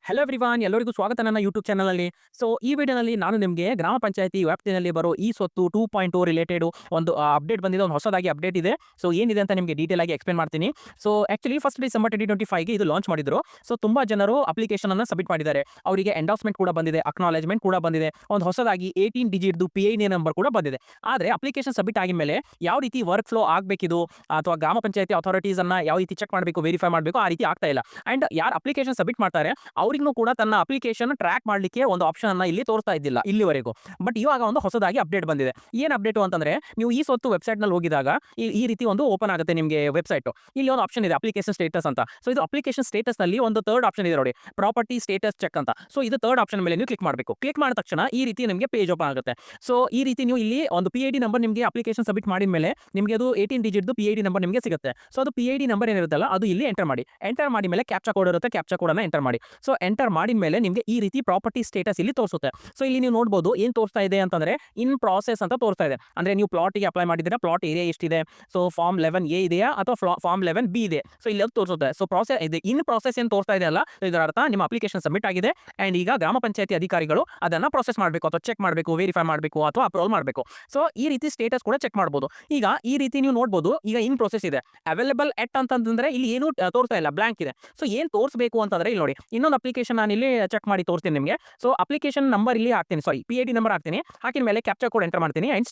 Hello everyone ಎಲ್ಲರಿಗೂ ಸ್ವಾಗತ ನನ್ನ ಯೂಟ್ಯೂಬ್ ಚಾನಲಲ್ಲಿ. ಸೊ ಈ ವಿಡಿಯೋನಲ್ಲಿ ನಾನು ನಿಮಗೆ ಗ್ರಾಮ ಪಂಚಾಯತಿ ವ್ಯಾಪ್ತಿಯಲ್ಲಿ ಬರೋ ಈ ಸ್ವತ್ತು 2.0 ರಿಲೇಟೆಡ್ ಒಂದು ಅಪ್ಡೇಟ್ ಬಂದಿದೆ, ಒಂದು ಹೊಸದಾಗಿ ಅಪ್ಡೇಟ್ ಇದೆ. ಸೊ ಏನಿದೆ ಅಂತ ನಿಮಗೆ ಡೀಟೇಲ್ ಆಗಿ ಎಕ್ಸ್ಪ್ಲೇನ್ ಮಾಡ್ತೀನಿ. ಸೊ ಆಕ್ಚುಲಿ ಫಸ್ಟ್ ಡಿಸೆಂಬರ್ 2025ಗೆ ಇದು ಲಾಂಚ್ ಮಾಡಿದ್ರು. ಸೊ ತುಂಬಾ ಜನರು ಅಪ್ಲಿಕೇಶನ್ ಅನ್ನು ಸಬ್ಮಿಟ್ ಮಾಡಿದ್ದಾರೆ. ಅವರಿಗೆ ಎಂಡೋರ್ಸ್ಮೆಂಟ್ ಕೂಡ ಬಂದಿದೆ, ಅಕ್ನಾಲೆಜ್ಮೆಂಟ್ ಕೂಡ ಬಂದಿದೆ, ಒಂದು ಹೊಸದಾಗಿ 18 ಡಿಜಿಟ್ದು PID ನಂಬರ್ ಕೂಡ ಬಂದಿದೆ. ಆದರೆ ಅಪ್ಲಿಕೇಶನ್ ಸಬ್ಮಿಟ್ ಆಗಿದ ಮೇಲೆ ಯಾವ ರೀತಿ ವರ್ಕ್ ಫ್ಲೋ ಆಗಬೇಕಿದು ಅಥವಾ ಗ್ರಾಮ ಪಂಚಾಯತಿ ಅಥಾರಿಟೀಸ್ ಅನ್ನ ಯಾವ ರೀತಿ ಚೆಕ್ ಮಾಡಬೇಕು, ವೆರಿಫೈ ಮಾಡಬೇಕು, ಆ ರೀತಿ ಆಗ್ತಾ ಇಲ್ಲ. ಅಂಡ್ ಯಾರು ಅಪ್ಲಿಕೇಶನ್ ಸಬ್ಮಿಟ್ ಮಾಡ್ತಾರೆ ಅವ್ರಿಗೂ ಕೂಡ ತನ್ನ ಅಪ್ಲಿಕೇಶನ್ ಟ್ರ್ಯಾಕ್ ಮಾಡಲಿಕ್ಕೆ ಒಂದು ಆಪ್ಷನ್ ಅನ್ನ ಇಲ್ಲಿ ತೋರಿಸ್ತಾ ಇದ್ದಿಲ್ಲ ಇಲ್ಲಿವರೆಗೂ. ಬಟ್ ಇವಾಗ ಒಂದು ಹೊಸದಾಗಿ ಅಪ್ಡೇಟ್ ಬಂದಿದೆ. ಏನು ಅಪ್ಡೇಟ್ ಅಂತಂದ್ರೆ, ನೀವು ಈ ಸ್ವತ್ತು ವೆಬ್ಸೈಟ್ ನಲ್ಲಿ ಹೋಗಿದಾಗ ಈ ರೀತಿ ಒಂದು ಓಪನ್ ಆಗುತ್ತೆ ನಿಮಗೆ ವೆಬ್ಸೈಟ್. ಇಲ್ಲಿ ಒಂದು ಆಪ್ಷನ್ ಇದೆ ಅಪ್ಲಿಕೇಶನ್ ಸ್ಟೇಟಸ್ ಅಂತ. ಸೊ ಇದು ಅಪ್ಲಿಕೇಶನ್ ಸ್ಟೇಟಸ್ ನಲ್ಲಿ ಒಂದು ಥರ್ಡ್ ಆಪ್ಷನ್ ಇದೆ ನೋಡಿ, ಪ್ರಾಪರ್ಟಿ ಸ್ಟೇಟಸ್ ಚೆಕ್ ಅಂತ. ಸೊ ಇದು ಥರ್ಡ್ ಆಪ್ಷನ್ ಮೇಲೆ ನೀವು ಕ್ಲಿಕ್ ಮಾಡಬೇಕು. ಕ್ಲಿಕ್ ಮಾಡಿದ ತಕ್ಷಣ ಈ ರೀತಿ ನಿಮಗೆ ಪೇಜ್ ಓಪನ್ ಆಗುತ್ತೆ. ಸೊ ಈ ರೀತಿ ನೀವು ಇಲ್ಲಿ ಒಂದು PID ನಂಬರ್ ನಿಮಗೆ ಅಪ್ಲಿಕೇಶನ್ ಸಬ್ಮಿಟ್ ಮಾಡಿದ ಮೇಲೆ ನಿಮಗೆ ಅದು 18 ಡಿಜಿಟ್ದು PID ನಂಬರ್ ನಿಮಗೆ ಸಿಗುತ್ತೆ. ಸೊ ಅದು PID ನಂಬರ್ ಏನಿರುತ್ತಲ್ಲ ಅದು ಇಲ್ಲಿ ಎಂಟರ್ ಮಾಡಿ. ಎಂಟರ್ ಮಾಡಿ ಮೇಲೆ ಕ್ಯಾಪ್ಚಾ ಕೋಡ್ ಇರುತ್ತೆ, ಕ್ಯಾಪ್ಚಾ ಕೋಡ್ ಅನ್ನ ಎಂಟರ್ ಮಾಡಿ. ಸೊ ಎಂಟರ್ ಮಾಡಿದ ಮೇಲೆ ನಿಮಗೆ ಈ ರೀತಿ ಪ್ರಾಪರ್ಟಿ ಸ್ಟೇಟಸ್ ಇಲ್ಲಿ ತೋರಿಸುತ್ತೆ. ಸೊ ಇಲ್ಲಿ ನೀವು ನೋಡಬಹುದು ಏನು ತೋರಿಸ್ತಾ ಇದೆ ಅಂತಂದ್ರೆ ಇನ್ ಪ್ರಾಸೆಸ್ ಅಂತ ತೋರಿಸ್ತಾ ಇದೆ. ಅಂದ್ರೆ ನೀವು ಪ್ಲಾಟ್ಗೆ ಅಪ್ಲೈ ಮಾಡಿದ್ರೆ ಪ್ಲಾಟ್ ಏರಿಯಾ ಎಷ್ಟಿದೆ, ಸೊ ಫಾರ್ಮ್ 11A ಇದೆಯಾ ಅಥವಾ ಫಾರ್ಮ್ 11B ಇದೆ, ಸೊ ಇಲ್ಲಿ ಅದು ತೋರಿಸುತ್ತೆ. ಸೊ ಪ್ರಾಸೆಸ್ ಇದೆ, ಇನ್ ಪ್ರಾಸೆಸ್ ಏನು ತೋರಿಸ್ತಾ ಇದೆ ಅಲ್ಲ, ಇದರ ಅರ್ಥ ನಿಮ್ಮ ಅಪ್ಲಿಕೇಶನ್ ಸಬ್ಮಿಟ್ ಆಗಿದೆ ಅಂಡ್ ಈಗ ಗ್ರಾಮ ಪಂಚಾಯತಿ ಅಧಿಕಾರಿಗಳು ಅದನ್ನ ಪ್ರೊಸೆಸ್ ಮಾಡಬೇಕು ಅಥವಾ ಚೆಕ್ ಮಾಡಬೇಕು, ವೆರಿಫೈ ಮಾಡಬೇಕು ಅಥವಾ ಅಪ್ರೂವಲ್ ಮಾಡಬೇಕು. ಸೊ ಈ ರೀತಿ ಸ್ಟೇಟಸ್ ಕೂಡ ಚೆಕ್ ಮಾಡಬಹುದು. ಈಗ ಈ ರೀತಿ ನೀವು ನೋಡಬಹುದು, ಈಗ ಇನ್ ಪ್ರೊಸೆಸ್ ಇದೆ, ಅವೈಲೇಬಲ್ ಎಟ್ ಅಂತಂದ್ರೆ ಇಲ್ಲಿ ಏನು ತೋರಿಸ್ತಾ ಇಲ್ಲ, ಬ್ಲಾಂಕ್ ಇದೆ. ಸೊ ಏನು ತೋರಿಸಬೇಕು ಅಂತಂದ್ರೆ ಇಲ್ಲಿ ನೋಡಿ, ಇನ್ನೊಂದು ಅಪ್ಲಿಕೇಶನ್ ನಾನು ಇಲ್ಲಿ ಚೆಕ್ ಮಾಡಿ ತೋರಿಸ್ತೀನಿ ನಿಮಗೆ. ಸೊ ಅಪ್ಲಿಕೇಶನ್ ನಂಬರ್ ಇಲ್ಲಿ ಹಾಕ್ತೀನಿ, ಸಾರಿ PID ನಂಬರ್ ಹಾಕ್ತೀನಿ. ಹಾಕಿದ ಮೇಲೆ ಕ್ಯಾಪ್ಚಾ ಕೋಡ್ ಎಂಟರ್ ಮಾಡ್ತೀನಿ ಅಂಡ್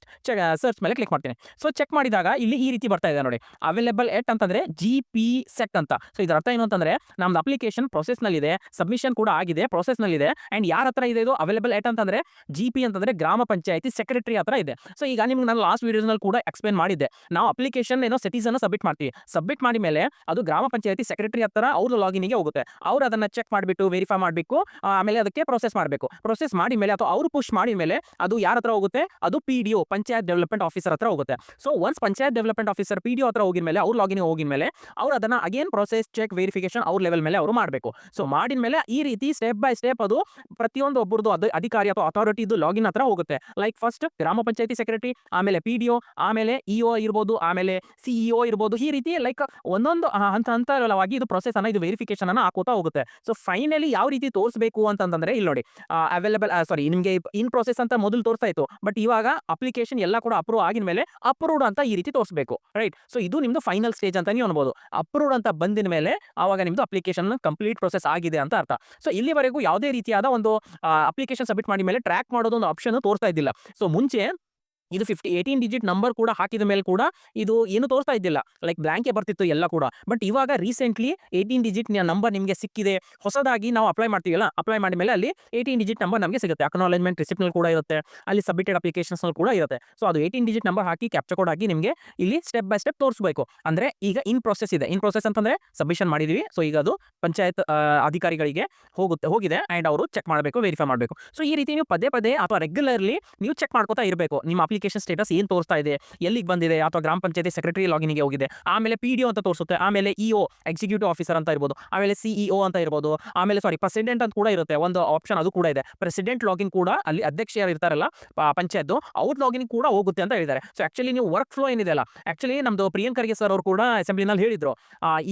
ಸರ್ಚ್ ಮೇಲೆ ಕ್ಲಿಕ್ ಮಾಡ್ತೀನಿ. ಸೊ ಚೆಕ್ ಮಾಡಿದಾಗ ಇಲ್ಲಿ ಈ ರೀತಿ ಬರ್ತಾ ಇದೆ ನೋಡಿ, ಅವೈಲೇಬಲ್ ಎಟ್ ಅಂತಂದ್ರೆ GP ಸೆಟ್ ಅಂತ. ಸೊ ಇದರ ಅರ್ಥ ಏನು ಅಂತಂದ್ರೆ ನಮ್ದು ಅಪ್ಲಿಕೇಶನ್ ಪ್ರೊಸೆಸ್ ನಲ್ಲಿದೆ, ಸಬ್ಮಿಷನ್ ಕೂಡ ಆಗಿದೆ, ಪ್ರೊಸೆಸ್ ನಲ್ಲಿದೆ ಅಂಡ್ ಯಾರ ಹತ್ರ ಇದೆ ಇದು ಅವೈಲೇಬಲ್ ಎಟ್ ಅಂತಂದ್ರೆ GP ಅಂತಂದ್ರೆ ಗ್ರಾಮ ಪಂಚಾಯತಿ ಸೆಕ್ರೆಟರಿ ಹತ್ರ ಇದೆ. ಸೊ ಈಗ ನಿಮ್ಗೆ ನಾನು ಲಾಸ್ಟ್ ವಿಡಿಯೋಸ್ ನಲ್ಲಿ ಕೂಡ ಎಕ್ಸ್ಪ್ಲೇನ್ ಮಾಡಿದ್ದೆ, ನಾವು ಅಪ್ಲಿಕೇಶನ್ ಏನೋ ಸಿಟಿಸನ್ ಸಬ್ಮಿಟ್ ಮಾಡ್ತೀವಿ. ಸಬ್ಮಿಟ್ ಮಾಡಿ ಮೇಲೆ ಅದು ಗ್ರಾಮ ಪಂಚಾಯತಿ ಸೆಕ್ರೆಟರಿ ಹತ್ರ ಅವ್ರ ಲಾಗಿನ್ಗೆ ಹೋಗುತ್ತೆ. ಅವ್ರು ಅದನ್ನ ಚೆಕ್ ಮಾಡಿಬಿಟ್ಟು ವೆರಿಫೈ ಮಾಡಬೇಕು, ಆಮೇಲೆ ಅದಕ್ಕೆ ಪ್ರೊಸೆಸ್ ಮಾಡಬೇಕು. ಪ್ರೊಸೆಸ್ ಮಾಡಿ ಮೇಲೆ ಅಥವಾ ಅವರು ಪುಷ್ ಮಾಡಿ ಮೇಲೆ ಅದು ಯಾರ ಹತ್ರ ಹೋಗುತ್ತೆ, ಅದು PDO ಪಂಚಾಯತ್ ಡೆವಲಪ್ಮೆಂಟ್ ಆಫೀಸರ್ ಹತ್ರ ಹೋಗುತ್ತೆ. So once panchayat development officer PDO ಹತ್ರ ಹೋಗಿದ ಮೇಲೆ ಅವ್ರ ಲಾಗಿನ್ ಹೋಗಿದ ಮೇಲೆ ಅವ್ರು ಅದನ್ನ ಅಗೇನ್ ಪ್ರೊಸೆಸ್ ಚೆಕ್ ವೆರಿಫಿಕೇಶನ್ ಅವ್ರ ಲೆವೆಲ್ ಮೇಲೆ ಅವರು ಮಾಡಬೇಕು. ಸೊ ಮಾಡಿದ ಮೇಲೆ ಈ ರೀತಿ ಸ್ಟೆಪ್ ಬೈ ಸ್ಟೆಪ್ ಅದು ಪ್ರತಿಯೊಂದು ಒಬ್ಬರದು ಅಧಿಕಾರಿ ಅಥವಾ ಅಥಾರಿಟಿದು ಲಾಗಿನ್ ಹತ್ರ ಹೋಗುತ್ತೆ. ಲೈಕ್ ಫಸ್ಟ್ ಗ್ರಾಮ ಪಂಚಾಯತಿ ಸೆಕ್ರೆಟರಿ, ಆಮೇಲೆ PDO, ಆಮೇಲೆ EO ಇರ್ಬೋದು, ಆಮೇಲೆ CEO ಇರ್ಬೋದು. ಈ ರೀತಿ ಲೈಕ್ ಒಂದೊಂದು ಹಂತವಾಗಿ ಇದು ಪ್ರೊಸೆಸ್ ಅನ್ನ, ಇದು ವೆರಿಫಿಕೇಶನ್ ಅನ್ನ ಹಾಕೋತಾ ಹೋಗುತ್ತೆ. ಸೊ ಫೈನಲಿ ಯಾವ ರೀತಿ ತೋರಿಸಬೇಕು ಅಂತಂದ್ರೆ ಇಲ್ಲಿ ನೋಡಿ, ಅವೈಲೇಬಲ್ ಸಾರಿ ನಿಮಗೆ ಇನ್ ಪ್ರೊಸೆಸ್ ಅಂತ ಮೊದಲು ತೋರಿಸ್ತಾ ಇತ್ತು, ಬಟ್ ಇವಾಗ ಅಪ್ಲಿಕೇಶನ್ ಎಲ್ಲ ಕೂಡ ಅಪ್ರೂವ್ ಆಗಿದ ಮೇಲೆ ಅಪ್ರೂವ್ಡ್ ಅಂತ ಈ ರೀತಿ ತೋರಿಸಬೇಕು, ರೈಟ್. ಸೊ ಇದು ನಿಮ್ದು ಫೈನಲ್ ಸ್ಟೇಜ್ ಅಂತ ನೀವು ಅನ್ಬೋದು. ಅಪ್ರೂವ್ಡ್ ಅಂತ ಬಂದಿನ ಮೇಲೆ ಆವಾಗ ನಿಮ್ದು ಅಪ್ಲಿಕೇಶನ್ ಕಂಪ್ಲೀಟ್ ಪ್ರೊಸೆಸ್ ಆಗಿದೆ ಅಂತ ಅರ್ಥ. ಸೊ ಇಲ್ಲಿವರೆಗೂ ಯಾವುದೇ ರೀತಿಯಾದ ಒಂದು ಅಪ್ಲಿಕೇಶನ್ ಸಬ್ಮಿಟ್ ಮಾಡಿ ಮೇಲೆ ಟ್ರ್ಯಾಕ್ ಮಾಡೋದು ಒಂದು ಆಪ್ಷನ್ ತೋರಿಸ್ತಾ ಇದ್ದಿಲ್ಲ. ಸೊ ಮುಂಚೆ ಇದು 18 ಡಿಜಿಟ್ ನಂಬರ್ ಕೂಡ ಹಾಕಿದ ಮೇಲೆ ಕೂಡ ಇದು ಏನು ತೋರಿಸ್ತಾ ಇದ್ದಿಲ್ಲ, ಲೈಕ್ ಬ್ಲಾಂಕೇ ಬರ್ತಿತ್ತು ಎಲ್ಲ ಕೂಡ. ಬಟ್ ಇವಾಗ ರೀಸೆಂಟ್ಲಿ 18 ಡಿಜಿಟ್ ನಂಬರ್ ನಿಮಗೆ ಸಿಕ್ಕಿದೆ. ಹೊಸದಾಗಿ ನಾವು ಅಪ್ಲೈ ಮಾಡ್ತೀವಲ್ಲ, ಅಪ್ಲೈ ಮಾಡಿದ ಮೇಲೆ ಅಲ್ಲಿ 18 ಡಿಜಿಟ್ ನಂಬರ್ ನಮಗೆ ಸಿಗುತ್ತೆ. ಅಕ್ನಾಲೆಜ್ಮೆಂಟ್ ರಿಸಿಪ್ಟ್ ನಲ್ಲಿ ಕೂಡ ಇರುತ್ತೆ, ಅಲ್ಲಿ ಸಬ್ಮಿಟೆಡ್ ಅಪ್ಲಿಕೇಶನ್ಸ್ ಕೂಡ ಇರುತ್ತೆ. ಸೊ ಅದು 18 ಡಿಜಿಟ್ ನಂಬರ್ ಹಾಕಿ ಕ್ಯಾಪ್ಚಾ ಕೋಡ್ ಹಾಕಿ ನಿಮಗೆ ಇಲ್ಲಿ ಸ್ಟೆಪ್ ಬೈ ಸ್ಟೆಪ್ ತೋರಿಸಬೇಕು. ಅಂದ್ರೆ ಈಗ ಇನ್ ಪ್ರೊಸೆಸ್ ಇದೆ. ಇನ್ ಪ್ರೊಸೆಸ್ ಅಂತಂದ್ರೆ ಸಬ್ಮಿಷನ್ ಮಾಡಿದೀವಿ, ಸೊ ಈಗ ಅದು ಪಂಚಾಯತ್ ಅಧಿಕಾರಿಗಳಿಗೆ ಹೋಗಿದೆ ಅಂಡ್ ಅವರು ಚೆಕ್ ಮಾಡಬೇಕು, ವೆರಿಫೈ ಮಾಡಬೇಕು. ಸೊ ಈ ರೀತಿ ನೀವು ಪದೇ ಪದೇ ಅಥವಾ ರೆಗ್ಯುಲರ್ಲಿ ನೀವು ಚೆಕ್ ಮಾಡ್ಕೋತಾ ಇರಬೇಕು ನಿಮ್ಮ ಅಪ್ಲಿಕೇಶನ್ ಸ್ಟೇಟಸ್ ಏನು ತೋರಿಸ್ತಾ ಇದೆ, ಎಲ್ಲಿಗೆ ಬಂದಿದೆ, ಅಥವಾ ಗ್ರಾಮ ಪಂಚಾಯತಿ ಸೆಕ್ರೆಟರಿ ಲಾಗಿನ್ಗೆ ಹೋಗಿದೆ, ಆಮೇಲೆ PDO ಅಂತ ತೋರಿಸುತ್ತೆ, ಆಮೇಲೆ EO ಎಕ್ಸಿಕ್ಯೂಟಿವ್ ಆಫೀಸರ್ ಅಂತ ಇರ್ಬೋದು, ಆಮೇಲೆ CEO ಅಂತ ಇರ್ಬೋದು, ಆಮೇಲೆ ಸಾರಿ ಪ್ರೆಸಿಡೆಂಟ್ ಅಂತ ಕೂಡ ಇರುತ್ತೆ ಒಂದು ಆಪ್ಷನ್, ಅದು ಕೂಡ ಇದೆ. ಪ್ರೆಸಿಡೆಂಟ್ ಲಾಗಿನ್ ಕೂಡ ಅಲ್ಲಿ ಅಧ್ಯಕ್ಷ ಯಾರು ಇರ್ತಾರಲ್ಲ ಪಂಚಾಯತ್, ಅವ್ರ ಲಾಗಿನ್ ಕೂಡ ಹೋಗುತ್ತೆ ಅಂತ ಹೇಳಿದ್ದಾರೆ. ಸೊ ಆಕ್ಚುಲಿ ನೀವು ವರ್ಕ್ ಫ್ಲೋ ಏನಿದೆ ಅಲ್ಲ, ಆಕ್ಚುಲಿ ನಮ್ದು ಪ್ರಿಯಾಂಕ್ ಖರ್ಗೆ ಸರ್ ಅವರು ಕೂಡ ಅಸೆಂಬ್ಲಿನಲ್ಲಿ ಹೇಳಿದ್ರು,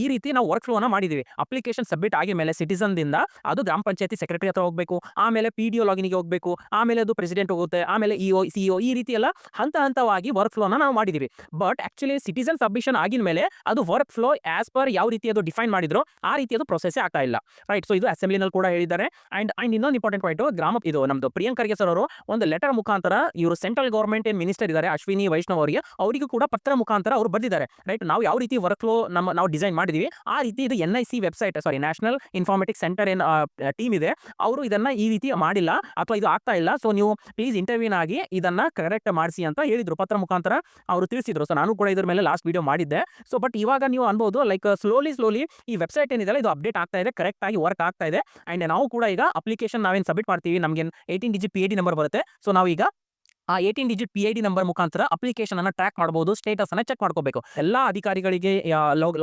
ಈ ರೀತಿ ನಾವು ವರ್ಕ್ ಫ್ಲೋನ ಮಾಡಿದೀವಿ. ಅಪ್ಲಿಕೇಶನ್ ಸಬ್ಮಿಟ್ ಆಗಿ ಮೇಲೆ ಸಿಟಿಸನ್ ದಿಂದ ಅದು ಗ್ರಾಮ ಪಂಚಾಯತಿ ಸೆಕ್ರೆಟರಿ ಹತ್ರ ಹೋಗಬೇಕು, ಆಮೇಲೆ PDO ಲಾಗಿನ್ಗೆ ಹೋಗಬೇಕು, ಆಮೇಲೆ ಅದು ಪ್ರೆಸಿಡೆಂಟ್ ಹೋಗುತ್ತೆ, ಆಮೇಲೆ EO CEO ಈ ರೀತಿ ಎಲ್ಲ ಹಂತವಾಗಿ ವರ್ಕ್ ಫ್ಲೋನ ನಾವು ಮಾಡಿದೀವಿ. ಬಟ್ ಆಕ್ಚುಲಿ ಸಿಟಿಸನ್ ಸಬ್ಮಿಷನ್ ಆಗಿದ ಮೇಲೆ ಅದು ವರ್ಕ್ ಫ್ಲೋ ಆಸ್ ಪರ್ ಯಾವ ರೀತಿ ಅದು ಡಿಫೈನ್ ಮಾಡಿದ್ರು ಆ ರೀತಿ ಅದು ಪ್ರೊಸೆಸ್ ಆಗ್ತಾ ಇಲ್ಲ, ರೈಟ್. ಸೊ ಇದು ಅಸೆಂಬ್ಲಿನಲ್ಲಿ ಕೂಡ ಹೇಳಿದ್ದಾರೆ. ಅಂಡ್ ಇನ್ನೊಂದು ಇಂಪಾರ್ಟೆಂಟ್ ಪಾಯಿಂಟ್, ಇದು ನಮ್ದು ಪ್ರಿಯಾಂಕ್ ಖರ್ಗೆ ಸರ್ ಅವರು ಒಂದು ಲೆಟರ್ ಮುಖಾಂತರ ಇವರು ಸೆಂಟ್ರಲ್ ಗವರ್ಮೆಂಟ್ ಏನ್ ಮಿನಿಸ್ಟರ್ ಇದ್ದಾರೆ ಅಶ್ವಿನಿ ವೈಷ್ಣವ್ ಅವರಿಗೂ ಕೂಡ ಪತ್ರ ಮುಖಾಂತರ ಅವರು ಬರೆದಿದ್ದಾರೆ, ರೈಟ್. ನಾವು ಯಾವ ರೀತಿ ವರ್ಕ್ ಫ್ಲೋ ನಾವು ಡಿಸೈನ್ ಮಾಡಿದೀವಿ ಆ ರೀತಿ ಇದು NIC ವೆಬ್ಸೈಟ್, ಸಾರಿ ನ್ಯಾಷನಲ್ ಇನ್ಫಾರ್ಮೆಟಿಕ್ಸ್ ಸೆಂಟರ್ ಏನ್ ಟೀಮ್ ಇದೆ, ಅವರು ಇದನ್ನ ಈ ರೀತಿ ಮಾಡಿಲ್ಲ ಅಥವಾ ಇದು ಆಗ್ತಾ ಇಲ್ಲ. ಸೊ ನೀವು ಪ್ಲೀಸ್ ಇಂಟರ್ವ್ಯೂನ್ ಆಗಿ ಇದನ್ನ ಕರೆಕ್ಟ್ ಮಾಡಿಸಿ ಅಂತ ಹೇಳಿದ್ರು, ಪತ್ರ ಮುಖಾಂತರ ಅವರು ತಿಳಿಸಿದ್ರು. ಸೊ ನಾನು ಕೂಡ ಇದ್ರ ಮೇಲೆ ಲಾಸ್ಟ್ ವಿಡಿಯೋ ಮಾಡಿದ್ದೆ. ಸೊ ಬಟ್ ಇವಾಗ ನೀವು ಅನ್ಬೋದು ಲೈಕ್ ಸ್ಲೋಲಿ ಈ ವೆಬ್ಸೈಟ್ ಏನಿದೆ ಇದು ಅಪ್ಡೇಟ್ ಆಗ್ತಾ ಇದೆ, ಕರೆಕ್ಟ್ ಆಗಿ ವರ್ಕ್ ಆಗ್ತಾ ಇದೆ. ಅಂಡ್ ನಾವು ಕೂಡ ಈಗ ಅಪ್ಲಿಕೇಶನ್ ನಾವೇನು ಸಬ್ಮಿಟ್ ಮಾಡ್ತೀವಿ, ನಮಗೆ 18 ಡಿಜಿಟ್ PID ನಂಬರ್ ಬರುತ್ತೆ. ಸೊ ನಾವು ಈಗ ಆ 18 ಡಿಜಿಟ್ PID ನಂಬರ್ ಮುಖಾಂತರ ಅಪ್ಲಿಕೇಶನ್ ಅನ್ನ ಟ್ರ್ಯಾಕ್ ಮಾಡಬಹುದು, ಸ್ಟೇಟಸ್ ಅನ್ನ ಚೆಕ್ ಮಾಡ್ಕೋಬೇಕು. ಎಲ್ಲಾ ಅಧಿಕಾರಿಗಳಿಗೆ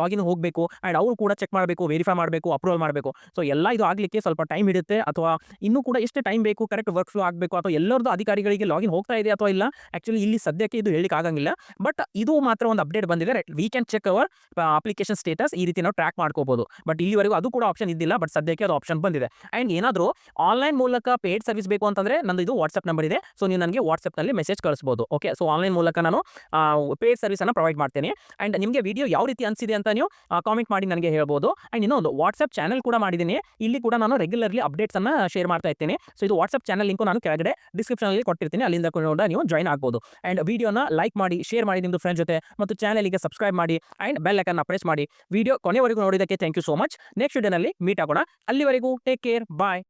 ಲಾಗಿನ್ ಹೋಗಬೇಕು ಅಂಡ್ ಅವರು ಕೂಡ ಚೆಕ್ ಮಾಡಬೇಕು, ವೆರಿಫೈ ಮಾಡಬೇಕು, ಅಪ್ರೂವಲ್ ಮಾಡಬೇಕು. ಸೊ ಎಲ್ಲ ಇದು ಆಗ್ಲಿಕ್ಕೆ ಸ್ವಲ್ಪ ಟೈಮ್ ಹಿಡಿಯುತ್ತೆ, ಅಥವಾ ಇನ್ನೂ ಕೂಡ ಎಷ್ಟು ಟೈಮ್ ಬೇಕು, ಕರೆಕ್ಟ್ ವರ್ಕ್ ಫ್ಲೋ ಆಗಬೇಕು, ಅಥವಾ ಎಲ್ಲರದ್ದು ಅಧಿಕಾರಿಗಳಿಗೆ ಲಾಗಿನ್ ಹೋಗ್ತಾ ಇದೆ ಅಥವಾ ಇಲ್ಲ, ಆಕ್ಚುಲಿ ಇಲ್ಲಿ ಸದ್ಯಕ್ಕೆ ಇದು ಹೇಳಿಕ್ಕೆ ಆಗಂಗಿಲ್ಲ. ಬಟ್ ಇದು ಮಾತ್ರ ಒಂದು ಅಪ್ಡೇಟ್ ಬಂದಿದೆ, we can check our application status, ಈ ರೀತಿ ನಾವು ಟ್ರ್ಯಾಕ್ ಮಾಡ್ಕೋಬಹುದು. ಬಟ್ ಇಲ್ಲಿವರೆಗೂ ಅದು ಕೂಡ ಆಪ್ಷನ್ ಇದ್ದಿಲ್ಲ, ಬಟ್ ಸದ್ಯಕ್ಕೆ ಅದು ಆಪ್ಷನ್ ಬಂದಿದೆ. ಅಂಡ್ ಏನಾದರೂ ಆನ್ಲೈನ್ ಮೂಲಕ ಪೇಡ್ ಸರ್ವಿಸ್ ಬೇಕು ಅಂತಂದ್ರೆ ನಂದು ಇದು ವಾಟ್ಸ್ಆಪ್ ನಂಬರ್ ಇದೆ, ಸೊ ನೀವು ನನಗೆ ವಾಟ್ಸ್ಆಪ್ನಲ್ಲಿ ಮೆಸೇಜ್ ಕಳಿಸಬಹುದು. ಓಕೆ, ಸೊ ಆನ್ಲೈನ್ ಮೂಲಕ ನಾನು ಪೇಡ್ ಸರ್ವಿಸ್ ಅನ್ನು ಪ್ರೊವೈಡ್ ಮಾಡ್ತೇನೆ. ಅಂಡ್ ನಿಮಗೆ ವಿಡಿಯೋ ಯಾವ ರೀತಿ ಅನಿಸಿದೆ ಅಂತ ನೀವು ಕಾಮೆಂಟ್ ಮಾಡಿ ನನಗೆ ಹೇಳ್ಬೋದು. ಅಂಡ್ ಇನ್ನೊಂದು ವಾಟ್ಸ್ಆಪ್ ಚಾನಲ್ ಕೂಡ ಮಾಡಿದ್ದೀನಿ, ಇಲ್ಲಿ ಕೂಡ ನಾನು ರೆಗ್ಯುಲರ್ಲಿ ಅಪ್ಡೇಟ್ಸ್ ಅನ್ನ ಶೇರ್ ಮಾಡ್ತಾ ಇರ್ತೇನೆ. ಸೊ ಇದು ವಾಟ್ಸ್ಆಪ್ ಚಾನಲ್ ಲಿಂಕ್ ನಾನು ಕೆಳಗಡೆ ಡಿಸ್ಕ್ರಿಪ್ಷನ್ ಅಲ್ಲಿ ಕೊಟ್ಟಿರ್ತೀನಿ, ಅಲ್ಲಿಂದ ಕೂಡ ನೀವು ಜಾಯ್ನ್ ಆಗ್ಬೋದು. ಅಂಡ್ ವಿಡಿಯೋನ ಲೈಕ್ ಮಾಡಿ, ಶೇರ್ ಮಾಡಿ ನಿಮ್ಮದು ಫ್ರೆಂಡ್ ಜೊತೆ, ಮತ್ತು ಚಾನಲ್ಗೆ ಸಬ್ಸ್ಕ್ರೈಬ್ ಮಾಡಿ ಅಂಡ್ ಬೆಲ್ ಐಕಾನ್ ಪ್ರೆಸ್ ಮಾಡಿ. ವಿಡಿಯೋ ಕೊನೆವರೆಗೂ ನೋಡಿದ್ದಕ್ಕೆ thank you so much. Next ವಿಡಿಯೋನಲ್ಲಿ ಮೀಟ್ ಆಗೋಣ. ಅಲ್ಲಿವರೆಗೂ ಟೇಕ್ ಕೇರ್, ಬಾಯ್.